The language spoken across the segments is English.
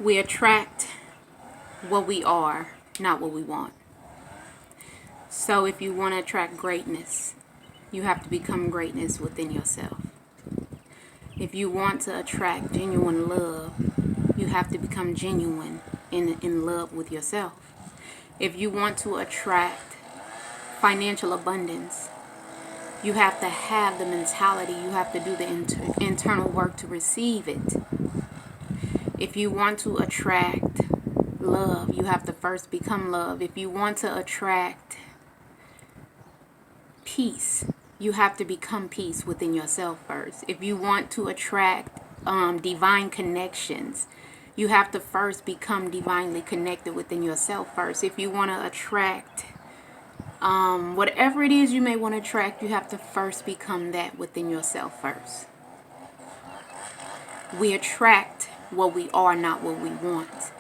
We attract what we are, not what we want. So if you want to attract greatness, you have to become greatness within yourself. If you want to attract genuine love, you have to become genuine in love with yourself. If you want to attract financial abundance, you have to have the mentality, you have to do the internal work to receive it. If you want to attract love, you have to first become love. If you want to attract peace, you have to become peace within yourself first. If you want to attract divine connections, you have to first become divinely connected within yourself first. If you want to attract whatever it is you may want to attract, you have to first become that within yourself first. We attract what we are, not what we want.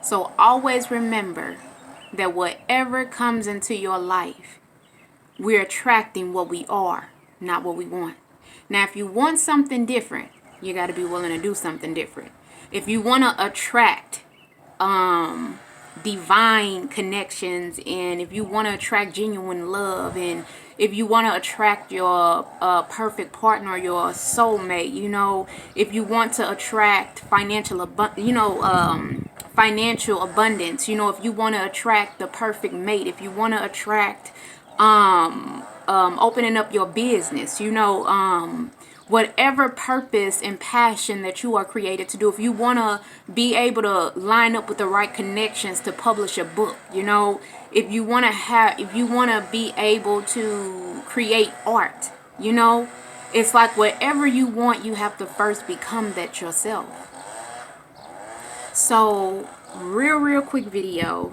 So always remember that whatever comes into your life, we're attracting what we are, not what we want. Now, if you want something different, you got to be willing to do something different. If you want to attract divine connections, and if you want to attract genuine love, and if you want to attract your perfect partner, your soulmate, if you want to attract financial abundance, if you want to attract the perfect mate, if you want to attract opening up your business, whatever purpose and passion that you are created to do, if you want to be able to line up with the right connections to publish a book, if you want to be able to create art, it's like whatever you want, you have to first become that yourself. So real quick video.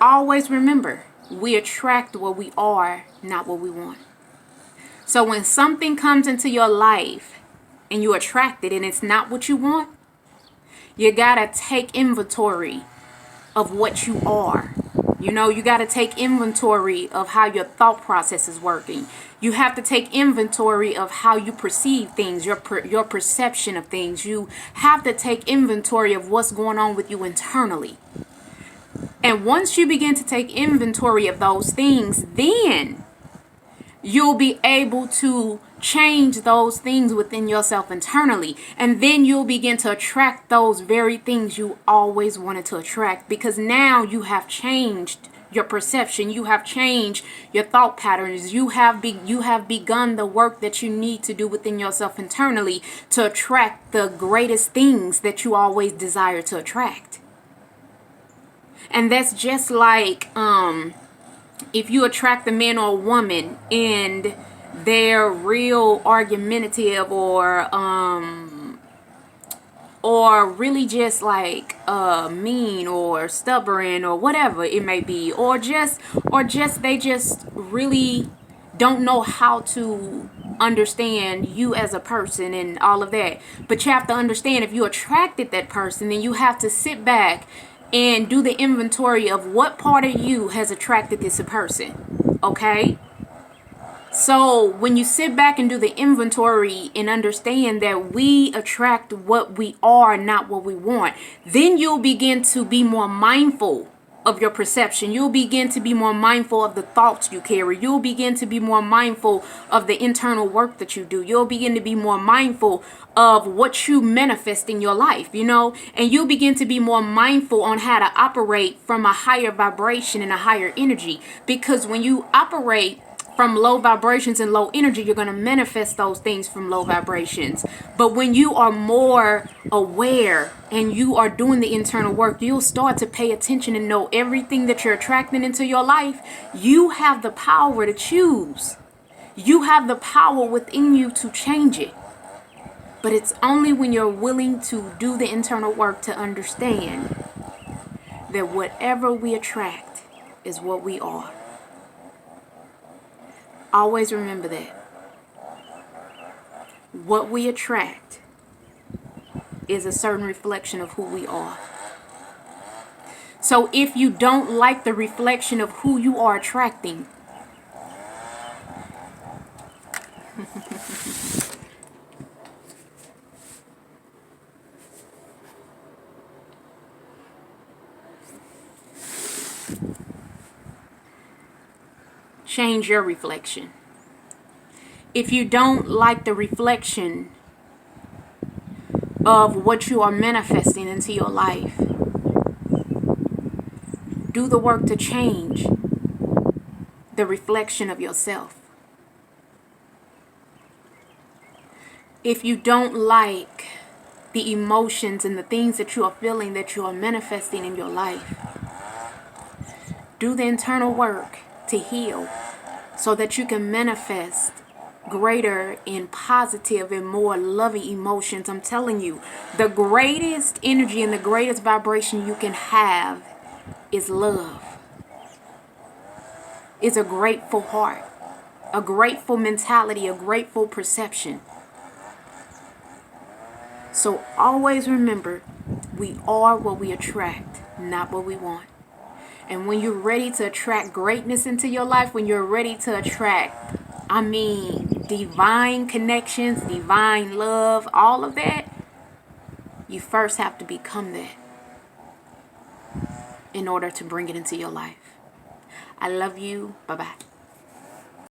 Always remember, we attract what we are, not what we want. So when something comes into your life and you attract it and it's not what you want, you gotta take inventory of what you are. You gotta take inventory of how your thought process is working. You have to take inventory of how you perceive things, your perception of things. You have to take inventory of what's going on with you internally. And once you begin to take inventory of those things, then you'll be able to change those things within yourself internally. And then you'll begin to attract those very things you always wanted to attract, because now you have changed your perception. You have changed your thought patterns. You have begun the work that you need to do within yourself internally to attract the greatest things that you always desire to attract. And that's just like if you attract a man or a woman and they're real argumentative or really just like mean or stubborn or whatever it may be, or they just really don't know how to understand you as a person and all of that. But you have to understand, if you attracted that person, then you have to sit back and do the inventory of what part of you has attracted this person. Okay? So when you sit back and do the inventory and understand that we attract what we are, not what we want, then you'll begin to be more mindful of your perception. You'll begin to be more mindful of the thoughts you carry. You'll begin to be more mindful of the internal work that you do. You'll begin to be more mindful of what you manifest in your life, and you'll begin to be more mindful on how to operate from a higher vibration and a higher energy. Because when you operate from low vibrations and low energy, you're going to manifest those things from low vibrations. But when you are more aware and you are doing the internal work, you'll start to pay attention and know everything that you're attracting into your life. You have the power to choose. You have the power within you to change it. But it's only when you're willing to do the internal work to understand that whatever we attract is what we are. Always remember that. What we attract is a certain reflection of who we are. So if you don't like the reflection of who you are attracting, change your reflection. If you don't like the reflection of what you are manifesting into your life, do the work to change the reflection of yourself. If you don't like the emotions and the things that you are feeling, that you are manifesting in your life, do the internal work to heal so that you can manifest greater and positive and more loving emotions. I'm telling you, the greatest energy and the greatest vibration you can have is love. It's a grateful heart, a grateful mentality, a grateful perception. So always remember, we are what we attract, not what we want. And when you're ready to attract greatness into your life, when you're ready to attract, divine connections, divine love, all of that, you first have to become that in order to bring it into your life. I love you. Bye-bye.